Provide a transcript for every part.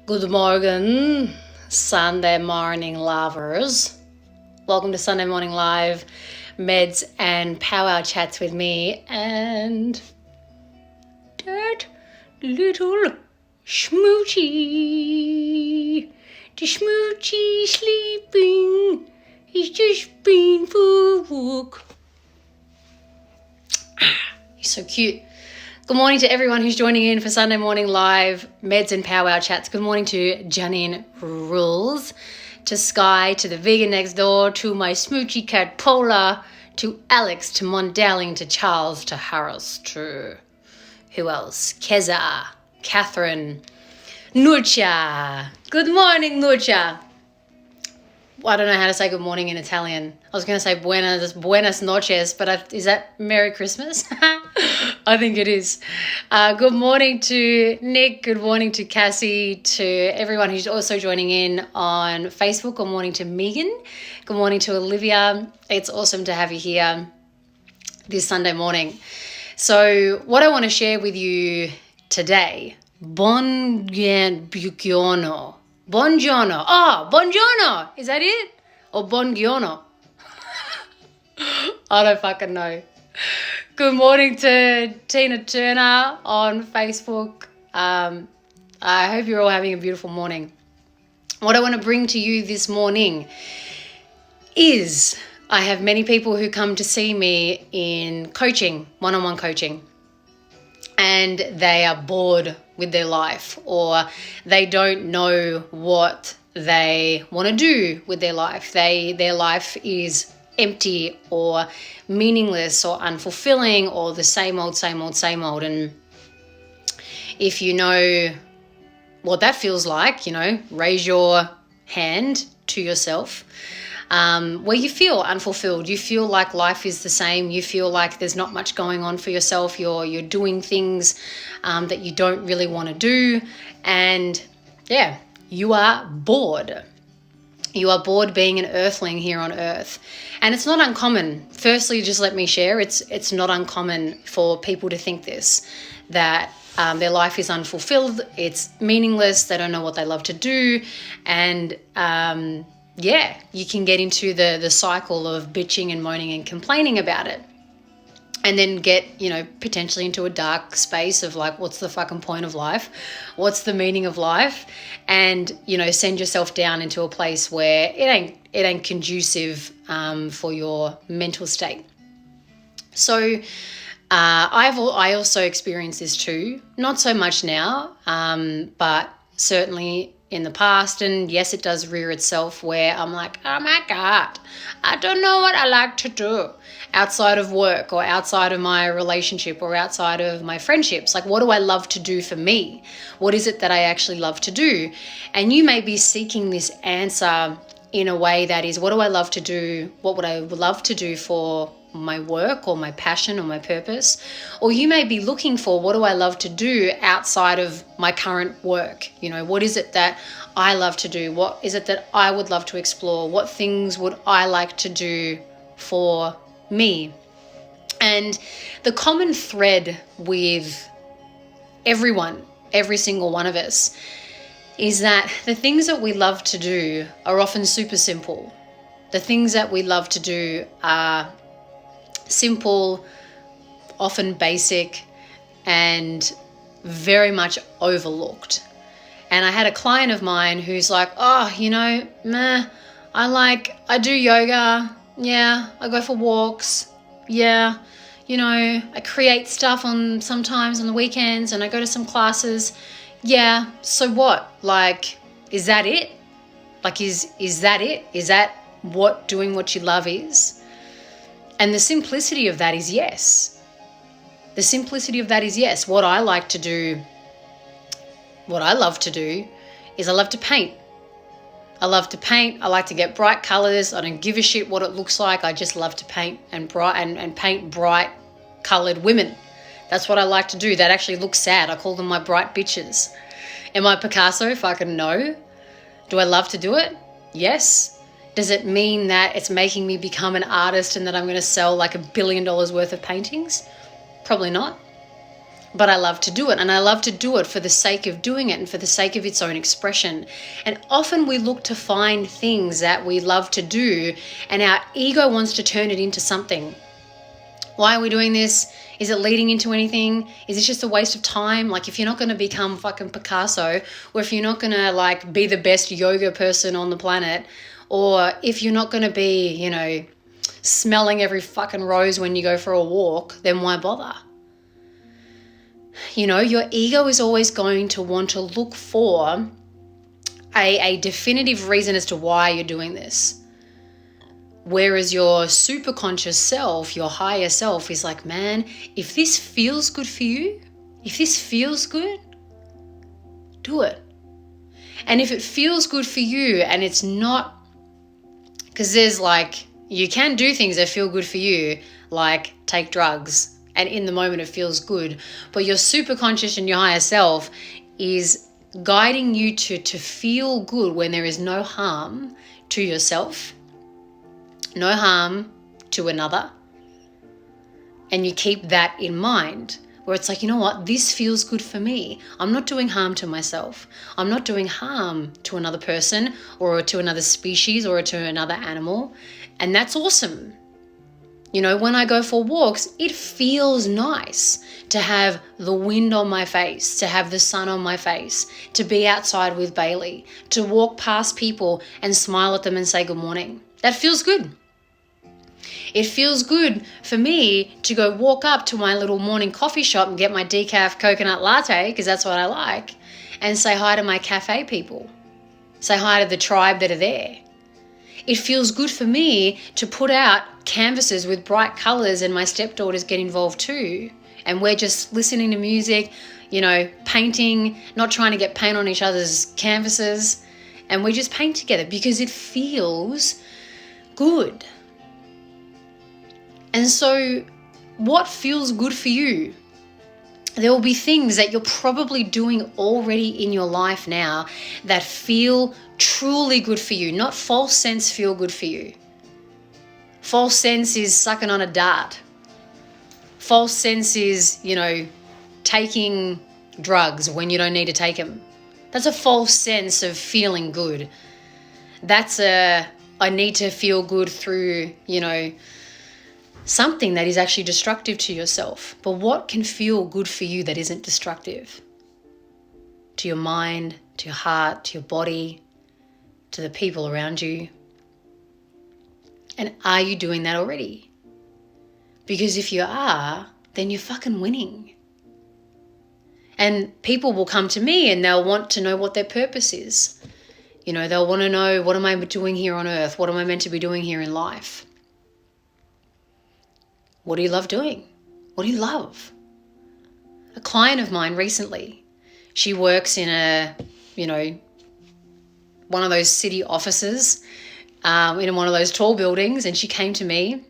Good morning, Sunday morning lovers. Welcome to Sunday Morning Live, meds and powwow chats with me and that little Schmoochy. The Schmoochy sleeping. He's just been for a walk. He's so cute. Good morning to everyone who's joining in for Sunday Morning Live, Meds and Powwow Chats. Good morning to Janine Rules, to Sky, to the vegan next door, to my smoochy cat Paula, to Alex, to Mondaling, to Charles, to Harris, to who else? Keza, Catherine, Nucha. Good morning, Nucha. I don't know how to say good morning in Italian. I was going to say buenas noches, but is that Merry Christmas? I think it is. Good morning to Nick. Good morning to Cassie, to everyone who's also joining in on Facebook. Good morning to Megan. Good morning to Olivia. It's awesome to have you here this Sunday morning. So what I want to share with you today, buongiorno. Buongiorno. Oh, buongiorno. Is that it? Or buongiorno? I don't fucking know. Good morning to Tina Turner on Facebook. I hope you're all having a beautiful morning. What I want to bring to you this morning is I have many people who come to see me in coaching, one-on-one coaching, and they are bored with their life, or they don't know what they want to do with their life. Their life is empty or meaningless or unfulfilling or the same old. And if you know what that feels like, raise your hand to yourself. Where you feel unfulfilled, you feel like life is the same, you feel like there's not much going on for yourself, you're doing things that you don't really want to do, and you are bored. You are bored being an earthling here on earth. And it's not uncommon. Firstly, just let me share, it's not uncommon for people to think this, that their life is unfulfilled, it's meaningless, they don't know what they love to do, and you can get into the cycle of bitching and moaning and complaining about it, and then get, potentially into a dark space of like, what's the fucking point of life? What's the meaning of life? And, send yourself down into a place where it ain't conducive for your mental state. So I also experienced this too, not so much now, but certainly in the past, and yes, it does rear itself where I'm like, oh my God, I don't know what I like to do outside of work or outside of my relationship or outside of my friendships. Like, what do I love to do for me? What is it that I actually love to do? And you may be seeking this answer in a way that is, what do I love to do? What would I love to do for my work or my passion or my purpose? Or you may be looking for, what do I love to do outside of my current work? What is it that I love to do? What is it that I would love to explore? What things would I like to do for me? And the common thread with everyone, every single one of us, is that the things that we love to do are often super simple. The things that we love to do are simple, often basic, and very much overlooked. And I had a client of mine who's like, I do yoga. Yeah, I go for walks. Yeah, I create stuff sometimes on the weekends, and I go to some classes. Yeah, so what? Like, is that it? Like, is that it? Is that what doing what you love is? And the simplicity of that is yes. The simplicity of that is yes. What I like to do, what I love to do, is I love to paint. I love to paint. I like to get bright colors. I don't give a shit what it looks like. I just love to paint and paint bright colored women. That's what I like to do. That actually looks sad. I call them my bright bitches. Am I Picasso? Fucking no. Do I love to do it? Yes. Does it mean that it's making me become an artist and that I'm going to sell like $1 billion worth of paintings? Probably not. but I love to do it. And I love to do it for the sake of doing it and for the sake of its own expression. And often we look to find things that we love to do and our ego wants to turn it into something. Why are we doing this? Is it leading into anything? Is it just a waste of time? Like, if you're not going to become fucking Picasso, or if you're not going to like be the best yoga person on the planet, or if you're not going to be, you know, smelling every fucking rose when you go for a walk, then why bother? You know, your ego is always going to want to look for a definitive reason as to why you're doing this. Whereas your super conscious self, your higher self, is like, man, if this feels good for you, if this feels good, do it. And if it feels good for you and it's not, because there's like, you can do things that feel good for you, like take drugs, and in the moment it feels good. But your super conscious and your higher self is guiding you to feel good when there is no harm to yourself, no harm to another. And you keep that in mind, where it's like, you know what, this feels good for me. I'm not doing harm to myself. I'm not doing harm to another person or to another species or to another animal. And that's awesome. You know, when I go for walks, it feels nice to have the wind on my face, to have the sun on my face, to be outside with Bailey, to walk past people and smile at them and say good morning. That feels good. It feels good for me to go walk up to my little morning coffee shop and get my decaf coconut latte, because that's what I like, and say hi to my cafe people. Say hi to the tribe that are there. It feels good for me to put out canvases with bright colours and my stepdaughters get involved too. And we're just listening to music, you know, painting, not trying to get paint on each other's canvases. And we just paint together because it feels good. And so what feels good for you? There will be things that you're probably doing already in your life now that feel truly good for you, not false sense feel good for you. False sense is sucking on a dart. False sense is, you know, taking drugs when you don't need to take them. That's a false sense of feeling good. That's I need to feel good through, you know, something that is actually destructive to yourself. But what can feel good for you that isn't destructive? To your mind, to your heart, to your body, to the people around you. And are you doing that already? Because if you are, then you're fucking winning. And people will come to me and they'll want to know what their purpose is. You know, they'll want to know, what am I doing here on earth? What am I meant to be doing here in life? What do you love doing? What do you love? A client of mine recently, she works in a, you know, one of those city offices, in one of those tall buildings, and she came to me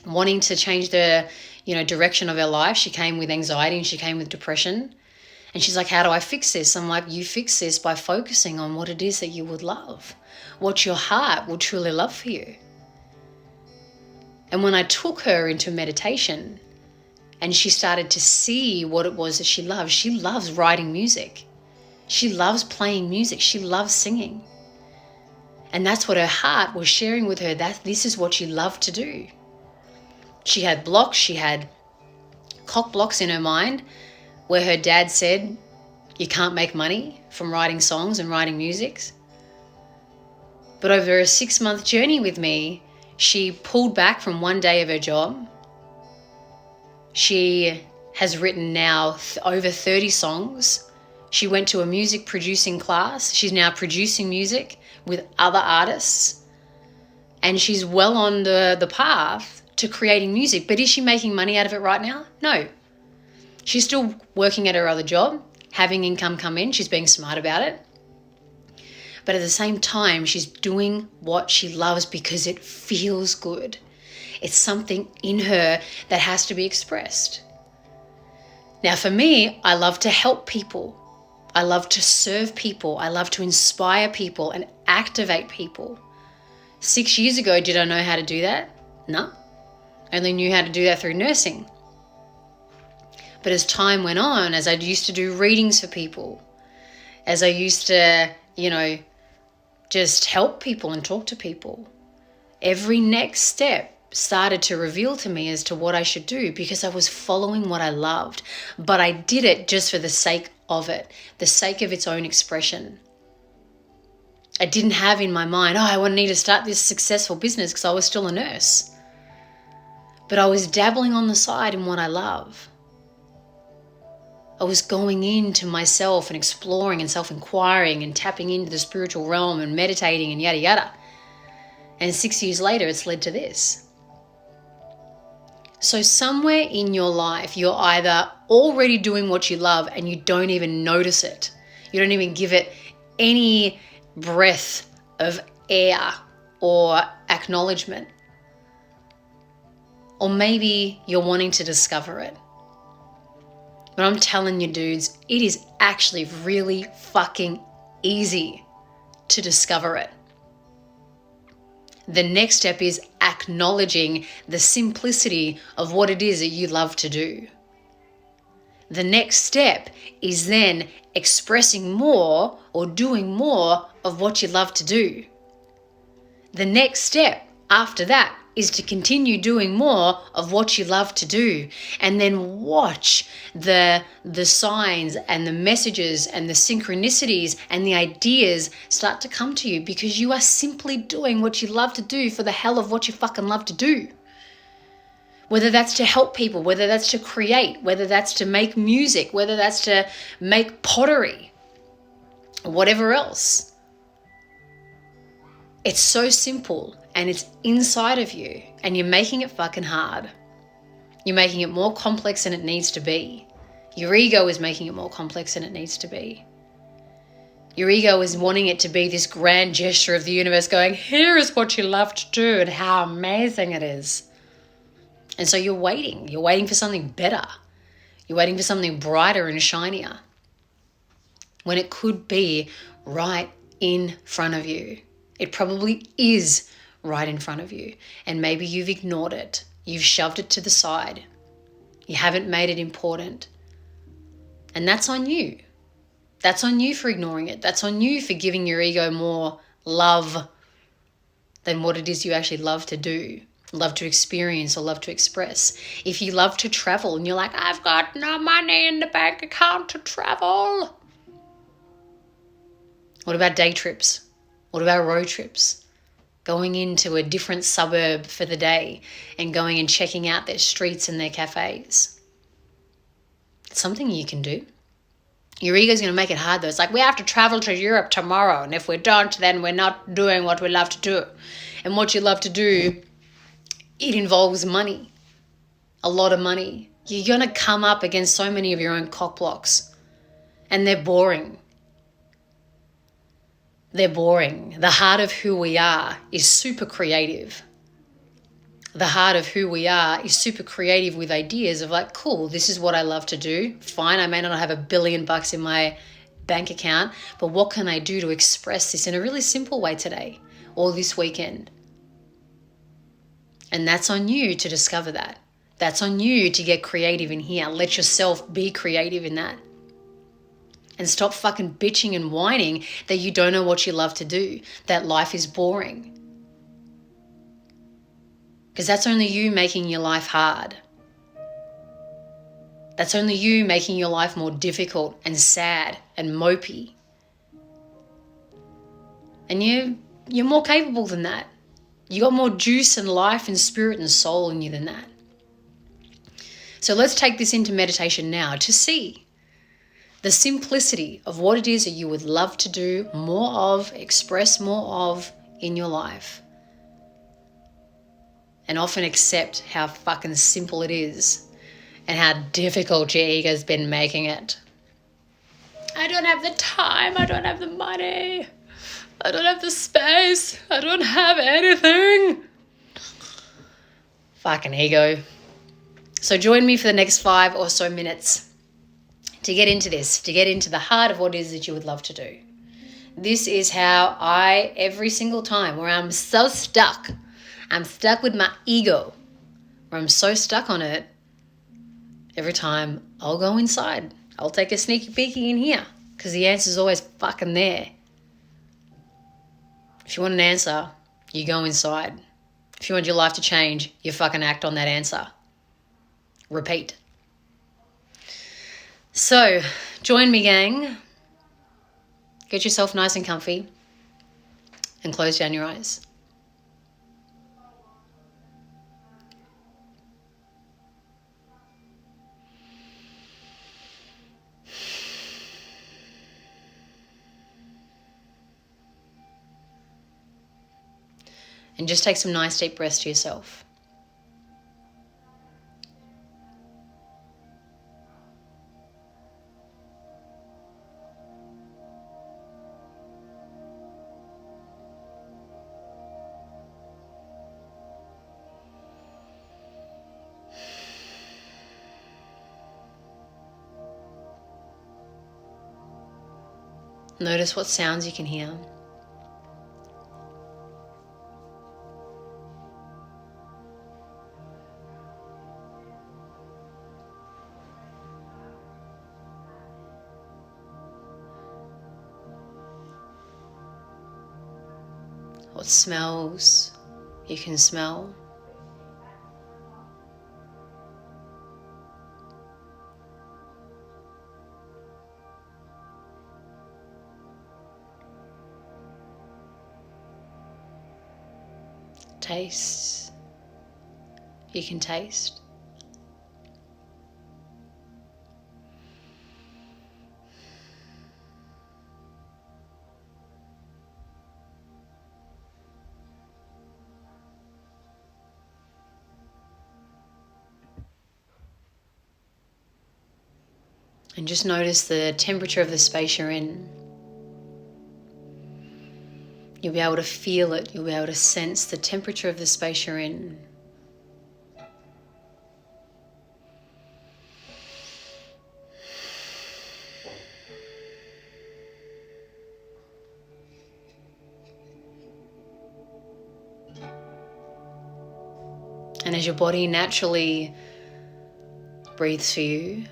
wanting to change the, you know, direction of her life. She came with anxiety and she came with depression. And she's like, how do I fix this? I'm like, you fix this by focusing on what it is that you would love, what your heart will truly love for you. And when I took her into meditation and she started to see what it was that she loves writing music. She loves playing music. She loves singing. And that's what her heart was sharing with her, that this is what she loved to do. She had blocks, she had cock blocks in her mind where her dad said, you can't make money from writing songs and writing music. But over a 6-month journey with me, she pulled back from one day of her job. She has written now over 30 songs. She went to a music producing class. She's now producing music with other artists. And she's well on the path to creating music. But is she making money out of it right now? No. She's still working at her other job, having income come in. She's being smart about it. But at the same time, she's doing what she loves because it feels good. It's something in her that has to be expressed. Now, for me, I love to help people. I love to serve people. I love to inspire people and activate people. 6 years ago, did I know how to do that? No. I only knew how to do that through nursing. But as time went on, as I used to do readings for people, as I used to, just help people and talk to people, every next step started to reveal to me as to what I should do, because I was following what I loved. But I did it just for the sake of it, the sake of its own expression. I didn't have in my mind, I need to start this successful business, because I was still a nurse. But I was dabbling on the side in what I love. I was going into myself and exploring and self-inquiring and tapping into the spiritual realm and meditating and yada yada. And 6 years later, it's led to this. So somewhere in your life, you're either already doing what you love and you don't even notice it. You don't even give it any breath of air or acknowledgement. Or maybe you're wanting to discover it. But I'm telling you, dudes, it is actually really fucking easy to discover it. The next step is acknowledging the simplicity of what it is that you love to do. The next step is then expressing more or doing more of what you love to do. The next step after that is to continue doing more of what you love to do, and then watch the signs and the messages and the synchronicities and the ideas start to come to you, because you are simply doing what you love to do for the hell of what you fucking love to do. Whether that's to help people, whether that's to create, whether that's to make music, whether that's to make pottery, whatever else. It's so simple. And it's inside of you, and you're making it fucking hard. You're making it more complex than it needs to be. Your ego is making it more complex than it needs to be. Your ego is wanting it to be this grand gesture of the universe going, here is what you love to do and how amazing it is. And so you're waiting. You're waiting for something better. You're waiting for something brighter and shinier, when it could be right in front of you. It probably is right in front of you, and maybe you've ignored it. You've shoved it to the side. You haven't made it important. And that's on you. That's on you for ignoring it. That's on you for giving your ego more love than what it is you actually love to do, love to experience, or love to express. If you love to travel and you're like, I've got no money in the bank account to travel. What about day trips? What about road trips? Going into a different suburb for the day and going and checking out their streets and their cafes. It's something you can do. Your ego's going to make it hard though. It's like, we have to travel to Europe tomorrow, and if we don't, then we're not doing what we love to do. And what you love to do, it involves money. A lot of money. You're going to come up against so many of your own cock blocks, and they're boring. They're boring. The heart of who we are is super creative. The heart of who we are is super creative with ideas of like, cool, this is what I love to do. Fine, I may not have $1 billion in my bank account, but what can I do to express this in a really simple way today or this weekend? And that's on you to discover that. That's on you to get creative in here. Let yourself be creative in that. And stop fucking bitching and whining that you don't know what you love to do, that life is boring. Because that's only you making your life hard. That's only you making your life more difficult and sad and mopey. And you're more capable than that. You got more juice and life and spirit and soul in you than that. So let's take this into meditation now to see the simplicity of what it is that you would love to do more of, express more of in your life. And often accept how fucking simple it is and how difficult your ego's been making it. I don't have the time, I don't have the money, I don't have the space, I don't have anything. Fucking ego. So join me for the next 5 or so minutes to get into this, to get into the heart of what it is that you would love to do. This is how I, every single time where I'm so stuck, I'm stuck with my ego, where I'm so stuck on it, every time I'll go inside. I'll take a sneaky peeky in here because the answer's always fucking there. If you want an answer, you go inside. If you want your life to change, you fucking act on that answer. Repeat. So, join me, gang. Get yourself nice and comfy and close down your eyes. And just take some nice deep breaths to yourself. Notice what sounds you can hear. What smells you can smell. Tastes you can taste. And just notice the temperature of the space you're in. You'll be able to feel it. You'll be able to sense the temperature of the space you're in. And as your body naturally breathes for you,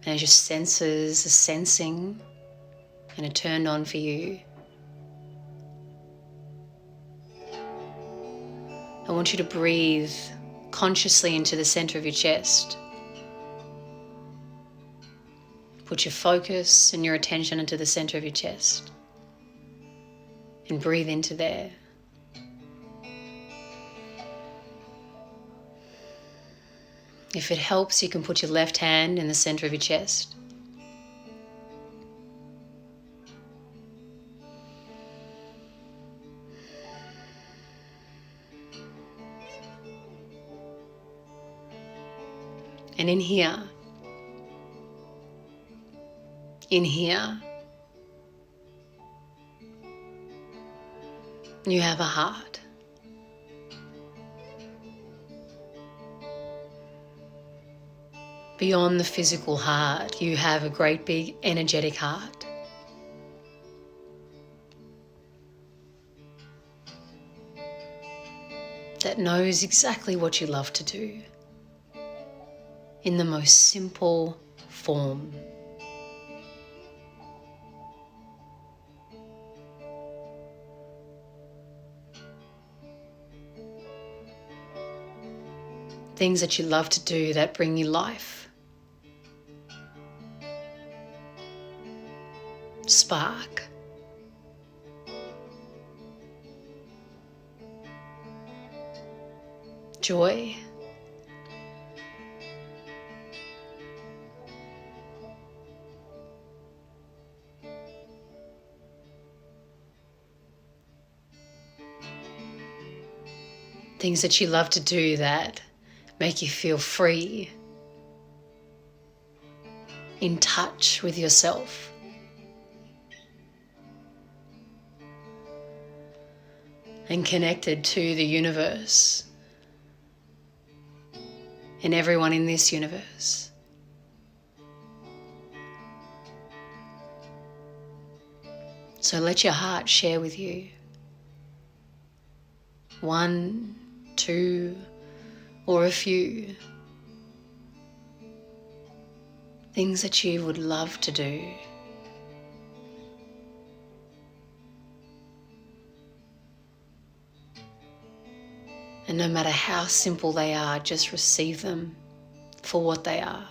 and as your senses are sensing and are turned on for you, I want you to breathe consciously into the center of your chest. Put your focus and your attention into the center of your chest and breathe into there. If it helps, you can put your left hand in the center of your chest. And in here, you have a heart. Beyond the physical heart, you have a great big energetic heart. That knows exactly what you love to do in the most simple form. Things that you love to do that bring you life. Spark. Joy. Things that you love to do that make you feel free, in touch with yourself. And connected to the universe and everyone in this universe. So let your heart share with you. 1, 2, or a few things that you would love to do. And no matter how simple they are, just receive them for what they are.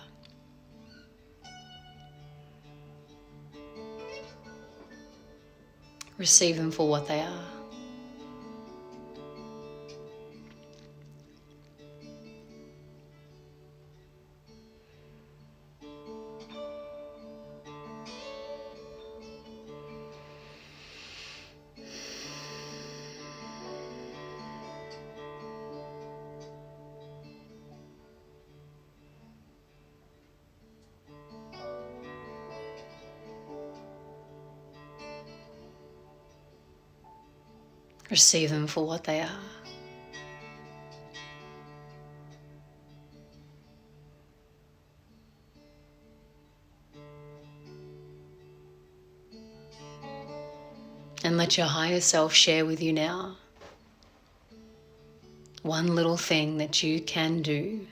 Receive them for what they are. Receive them for what they are. And let your higher self share with you now one little thing that you can do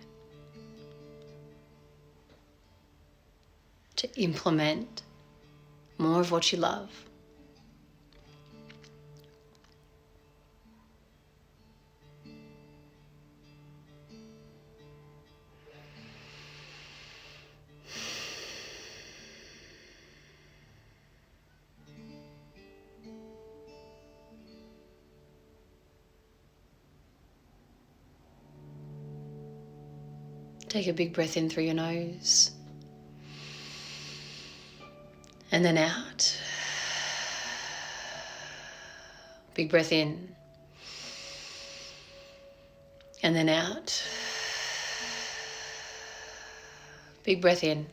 to implement more of what you love. Take a big breath in through your nose and then out. Big breath in and then out. Big breath in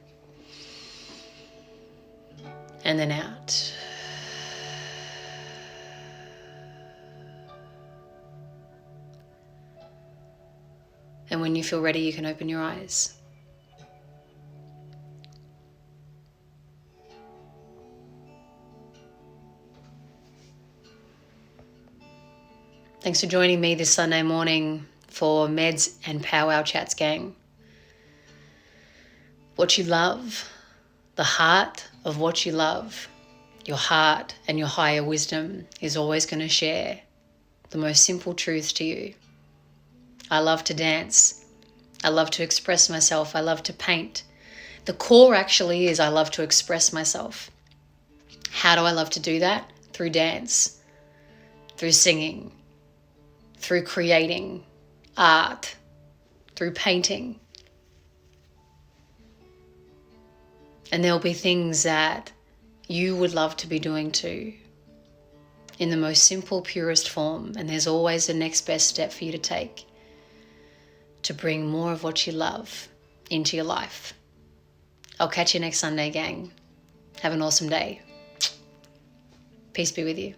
and then out. And when you feel ready, you can open your eyes. Thanks for joining me this Sunday morning for Meds and Powwow Chats, gang. What you love, the heart of what you love, your heart and your higher wisdom is always going to share the most simple truths to you. I love to dance. I love to express myself. I love to paint. The core actually is I love to express myself. How do I love to do that? Through dance, through singing, through creating art, through painting. And there'll be things that you would love to be doing too, in the most simple, purest form. And there's always the next best step for you to take to bring more of what you love into your life. I'll catch you next Sunday, gang. Have an awesome day. Peace be with you.